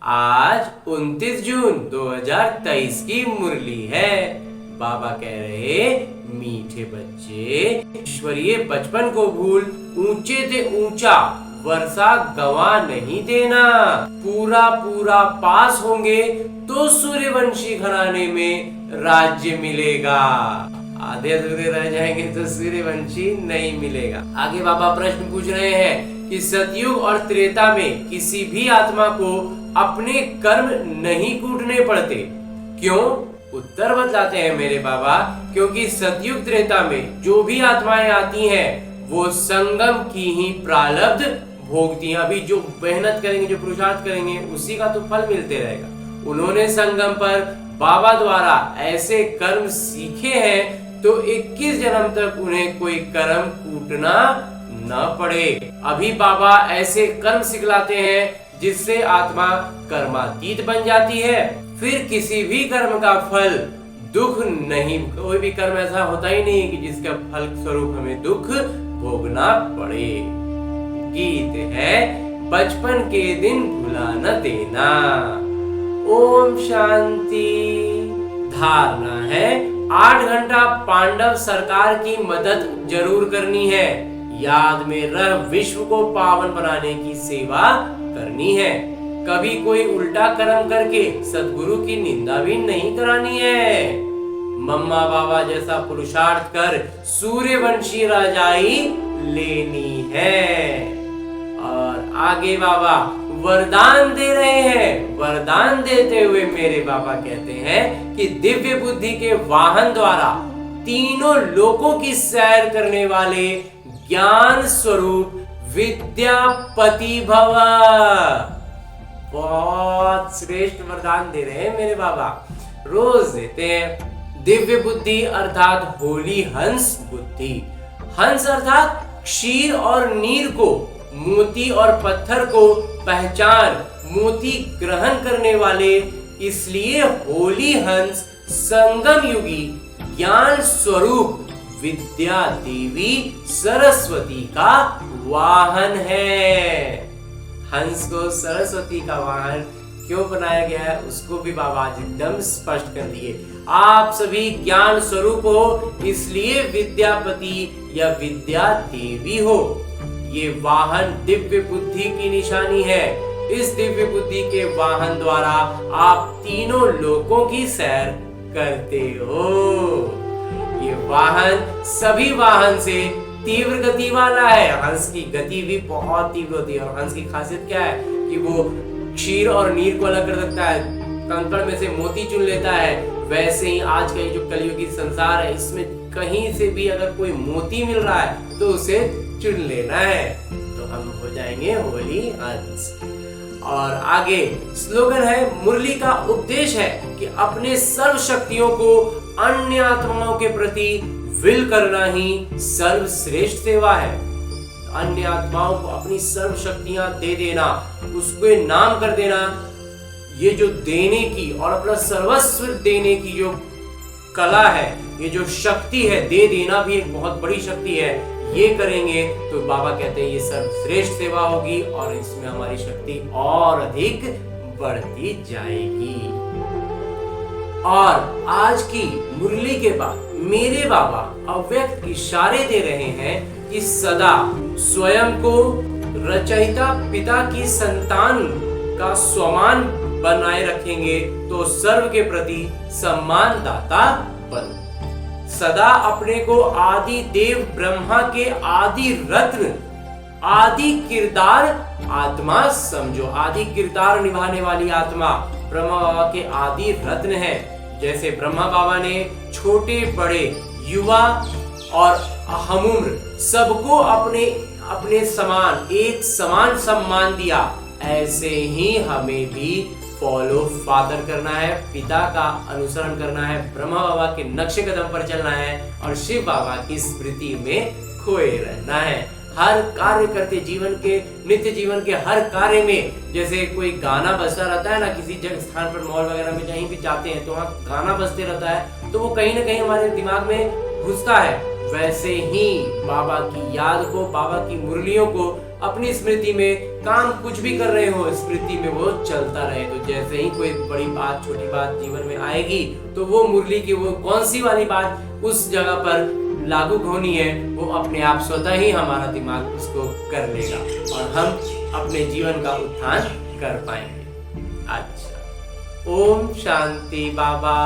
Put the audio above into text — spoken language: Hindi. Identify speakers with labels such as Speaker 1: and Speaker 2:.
Speaker 1: आज 29 जून 2023 की मुरली है। बाबा कह रहे, मीठे बच्चे ईश्वरीय बचपन को भूल ऊंचे से ऊंचा वर्षा गवा नहीं देना। पूरा पूरा पास होंगे तो सूर्यवंशी घराने में राज्य मिलेगा, आधे अधूरे रह जाएंगे तो सूर्यवंशी नहीं मिलेगा। आगे बाबा प्रश्न पूछ रहे हैं कि सतयुग और त्रेता में किसी भी आत्मा को अपने कर्म नहीं कूटने पड़ते, क्यों? उत्तर बतलाते हैं मेरे बाबा, क्योंकि सतयुग त्रेता में जो भी आत्माएं आती हैं वो संगम की ही प्रारब्ध भोगती हैं। अभी जो मेहनत करेंगे, जो पुरुषार्थ करेंगे, उसी का तो फल मिलते रहेगा। उन्होंने संगम पर बाबा द्वारा ऐसे कर्म सीखे हैं तो 21 जन्म तक उन्हें कोई कर्म कूटना न पड़े। अभी बाबा ऐसे कर्म सिखलाते हैं जिससे आत्मा कर्मातीत बन जाती है, फिर किसी भी कर्म का फल दुख नहीं, कोई भी कर्म ऐसा होता ही नहीं कि जिसका फल स्वरूप हमें दुख भोगना पड़े। गीत है, बचपन के दिन भुला न देना। ओम शांति। धारणा है, 8 घंटा पांडव सरकार की मदद जरूर करनी है। याद में रह विश्व को पावन बनाने की सेवा करनी है। कभी कोई उल्टा कर्म करके सद्गुरु की निंदा भी नहीं करानी है। मम्मा बाबा जैसा पुरुषार्थ कर सूर्यवंशी राजाई लेनी है। और आगे बाबा वरदान दे रहे हैं। वरदान देते हुए मेरे बाबा कहते हैं कि दिव्य बुद्धि के वाहन द्वारा तीनों लोकों की सैर करने वाले ज्ञान स्वरूप विद्यापति भव। बहुत श्रेष्ठ वरदान दे रहे हैं मेरे बाबा, रोज देते हैं। दिव्य बुद्धि अर्थात होली हंस बुद्धि। हंस अर्थात क्षीर और नीर को, मोती और पत्थर को पहचान मोती ग्रहण करने वाले, इसलिए होली हंस संगम युगी ज्ञान स्वरूप विद्या देवी सरस्वती का वाहन है। हंस को सरस्वती का वाहन क्यों बनाया गया है उसको भी बाबा आज एकदम स्पष्ट कर दिए। आप सभी ज्ञान स्वरूप हो, इसलिए विद्यापति या विद्या देवी हो। ये वाहन दिव्य बुद्धि की निशानी है। इस दिव्य बुद्धि के वाहन द्वारा आप तीनों लोकों की सैर करते हो। ये वाहन सभी वाहन से तीव्र गति वाला है। हंस की गति भी बहुत तीव्र होती है। और हंस की खासियत क्या है कि वो क्षीर और नीर को अलग कर सकता है, कंकड़ में से मोती चुन लेता है। वैसे ही आज का ये जो कलयुगी संसार है, इसमें कहीं से भी अगर कोई मोती मिल रहा है तो उसे चुन लेना है, तो हम हो जाएंगे होली हंस। और आगे स्लोगन है, मुरली का उपदेश है कि अपने सर्व शक्तियों को अन्य आत्माओं के प्रति विल करना ही सर्वश्रेष्ठ सेवा है। अन्य आत्माओं को अपनी सर्व शक्तियां दे देना, उसको नाम कर देना, ये जो देने की और अपना सर्वस्व देने की जो कला है, ये जो शक्ति है, दे देना भी एक बहुत बड़ी शक्ति है। ये करेंगे तो बाबा कहते हैं ये सर्वश्रेष्ठ सेवा होगी और इसमें हमारी शक्ति और अधिक बढ़ती जाएगी। और आज की मुरली के बाद मेरे बाबा अव्यक्त इशारे दे रहे हैं कि सदा स्वयं को रचयिता पिता की संतान का स्वमान बनाए रखेंगे तो सर्व के प्रति सम्मान दाता बनो। सदा अपने को आदि देव ब्रह्मा के आदि रत्न, आदि किरदार आत्मा समझो। आदि किरदार निभाने वाली आत्मा ब्रह्मा बाबा के आदि रत्न है। जैसे ब्रह्मा बाबा ने छोटे बड़े, युवा और हमउम्र सबको अपने अपने समान, एक समान सम्मान दिया, ऐसे ही हमें भी फॉलो फादर करना है, पिता का अनुसरण करना है, ब्रह्मा बाबा के नक्शे कदम पर चलना है और शिव बाबा की स्मृति में खोए रहना है। हर कार्य करते जीवन के, नित्य जीवन के हर कार्य में, जैसे कोई गाना बजता रहता है ना, किसी जगह स्थान पर मॉल वगैरह में कहीं भी जाते हैं तो वहाँ गाना बजते रहता है, तो वो कहीं ना कहीं हमारे दिमाग में घुसता है। वैसे ही बाबा की याद को, बाबा की मुरलियों को अपनी स्मृति में काम कुछ भी कर रहे हो स्मृति में वो चलता रहे। तो जैसे ही कोई बड़ी बात छोटी बात जीवन में आएगी तो वो मुरली की वो कौन सी वाली बात उस जगह पर लागू होनी है वो अपने आप स्वतः ही हमारा दिमाग उसको कर लेगा और हम अपने जीवन का उत्थान कर पाएंगे। अच्छा, ओम शांति बाबा।